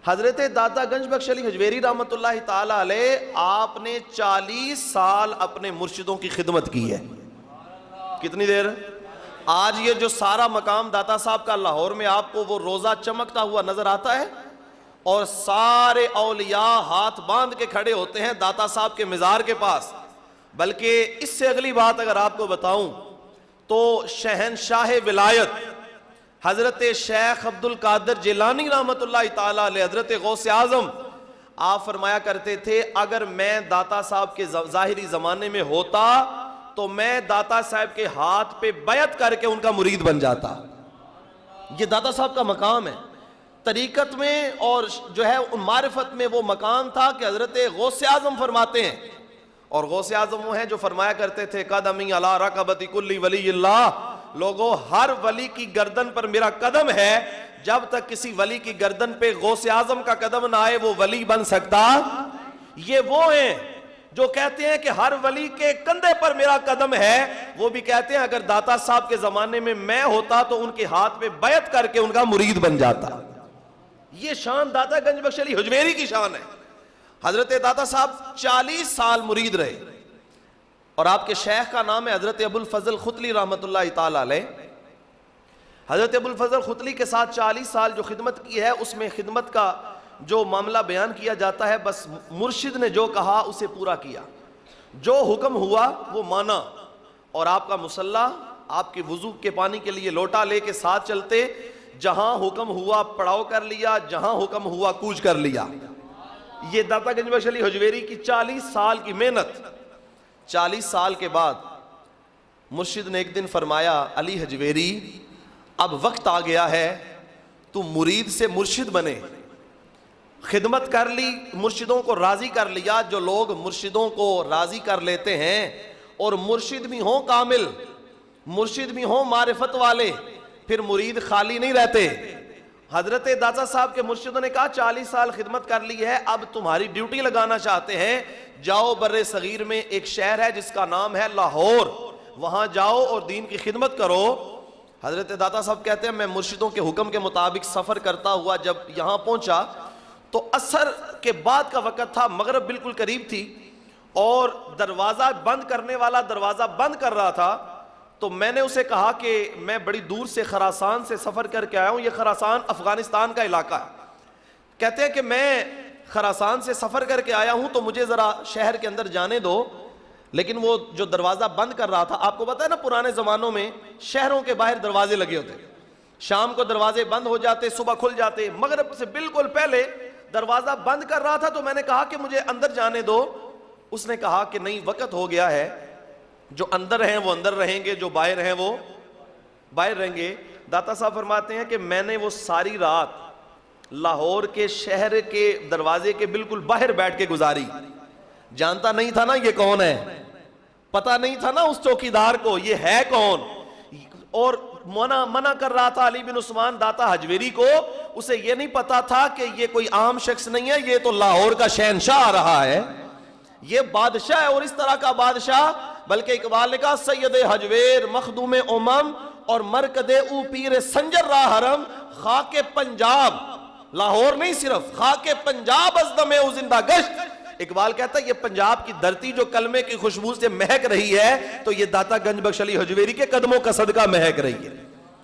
حضرت داتا گنج بخش علی حجویری رحمۃ اللہ تعالی علیہ، آپ نے 40 سال اپنے مرشدوں کی خدمت کی ہے۔ کتنی دیر؟ آج یہ جو سارا مقام داتا صاحب کا لاہور میں آپ کو وہ روزہ چمکتا ہوا نظر آتا ہے، اور سارے اولیاء ہاتھ باندھ کے کھڑے ہوتے ہیں داتا صاحب کے مزار کے پاس۔ بلکہ اس سے اگلی بات اگر آپ کو بتاؤں تو شہنشاہ ولایت حضرت شیخ عبد القادر جیلانی رحمۃ اللہ تعالی علیہ، حضرت غوث اعظم، آپ فرمایا کرتے تھے اگر میں داتا صاحب کے ظاہری زمانے میں ہوتا تو میں داتا صاحب کے ہاتھ پہ بیعت کر کے ان کا مرید بن جاتا۔ یہ داتا صاحب کا مقام ہے طریقت میں، اور جو ہے معرفت میں وہ مقام تھا کہ حضرت غوث اعظم فرماتے ہیں، اور غوث اعظم وہ ہیں جو فرمایا کرتے تھے قدمی علی رقبۃ کل ولی اللہ، لوگوں ہر ولی کی گردن پر میرا قدم ہے، جب تک کسی ولی کی گردن پہ غوث اعظم کا قدم نہ آئے وہ ولی بن سکتا۔ یہ وہ ہیں جو کہتے ہیں کہ ہر ولی کے کندھے پر میرا قدم ہے، وہ بھی کہتے ہیں اگر داتا صاحب کے زمانے میں میں ہوتا تو ان کے ہاتھ پہ بیعت کر کے ان کا مرید بن جاتا۔ یہ شان داتا گنج بخش علی حجویری کی شان ہے۔ حضرت داتا صاحب 40 سال مرید رہے، اور آپ کے شیخ کا نام ہے حضرت ابو الفضل ختلی رحمۃ اللہ تعالی علیہ۔ حضرت ابو الفضل ختلی کے ساتھ 40 سال جو خدمت کی ہے، اس میں خدمت کا جو معاملہ بیان کیا جاتا ہے، بس مرشد نے جو کہا اسے پورا کیا، جو حکم ہوا وہ مانا، اور آپ کا مصلی، آپ کے وضو کے پانی کے لیے لوٹا لے کے ساتھ چلتے، جہاں حکم ہوا پڑاؤ کر لیا، جہاں حکم ہوا کوچ کر لیا۔ یہ داتا گنج بخش علی حجویری کی 40 سال کی محنت۔ 40 سال کے بعد مرشد نے ایک دن فرمایا علی حجویری اب وقت آ گیا ہے تو مرید سے مرشد بنے۔ خدمت کر لی، مرشدوں کو راضی کر لیا۔ جو لوگ مرشدوں کو راضی کر لیتے ہیں اور مرشد بھی ہوں کامل، مرشد بھی ہوں معرفت والے، پھر مرید خالی نہیں رہتے۔ حضرت داتا صاحب کے مرشدوں نے کہا 40 سال خدمت کر لی ہے، اب تمہاری ڈیوٹی لگانا چاہتے ہیں، جاؤ بر صغیر میں ایک شہر ہے جس کا نام ہے لاہور، وہاں جاؤ اور دین کی خدمت کرو۔ حضرت داتا صاحب کہتے ہیں میں مرشدوں کے حکم کے مطابق سفر کرتا ہوا جب یہاں پہنچا تو عصر کے بعد کا وقت تھا، مغرب بالکل قریب تھی، اور دروازہ بند کرنے والا دروازہ بند کر رہا تھا، تو میں نے اسے کہا کہ میں بڑی دور سے خراسان سے سفر کر کے آیا ہوں، یہ خراسان افغانستان کا علاقہ ہے۔ کہتے ہیں کہ میں خراسان سے سفر کر کے آیا ہوں تو مجھے ذرا شہر کے اندر جانے دو، لیکن وہ جو دروازہ بند کر رہا تھا، آپ کو پتہ ہے نا پرانے زمانوں میں شہروں کے باہر دروازے لگے ہوتے، شام کو دروازے بند ہو جاتے، صبح کھل جاتے، مغرب سے بالکل پہلے دروازہ بند کر رہا تھا، تو میں نے کہا کہ مجھے اندر جانے دو۔ اس نے کہا کہ نہیں، وقت ہو گیا ہے، جو اندر ہیں وہ اندر رہیں گے، جو باہر ہیں وہ باہر رہیں گے۔ داتا صاحب فرماتے ہیں کہ میں نے وہ ساری رات لاہور کے شہر کے دروازے کے بالکل باہر بیٹھ کے گزاری۔ جانتا نہیں تھا نا یہ کون ہے، پتہ نہیں تھا نا اس چوکیدار کو یہ ہے کون، اور منع کر رہا تھا علی بن عثمان داتا حجویری کو۔ اسے یہ نہیں پتا تھا کہ یہ کوئی عام شخص نہیں ہے، یہ تو لاہور کا شہنشاہ آ رہا ہے، یہ بادشاہ ہے، اور اس طرح کا بادشاہ۔ بلکہ اقبال نے کہا سید حجویر مخدوم امم اور مرکد او پیر سنجر راہ حرم، خاک پنجاب، لاہور نہیں صرف، خاک پنجاب ازدم او زندہ گشت۔ اقبال کہتا ہے یہ پنجاب کی دھرتی جو کلمے کی خوشبو سے مہک رہی ہے، تو یہ داتا گنج بخش علی حجویری کے قدموں کا صدقہ مہک رہی ہے۔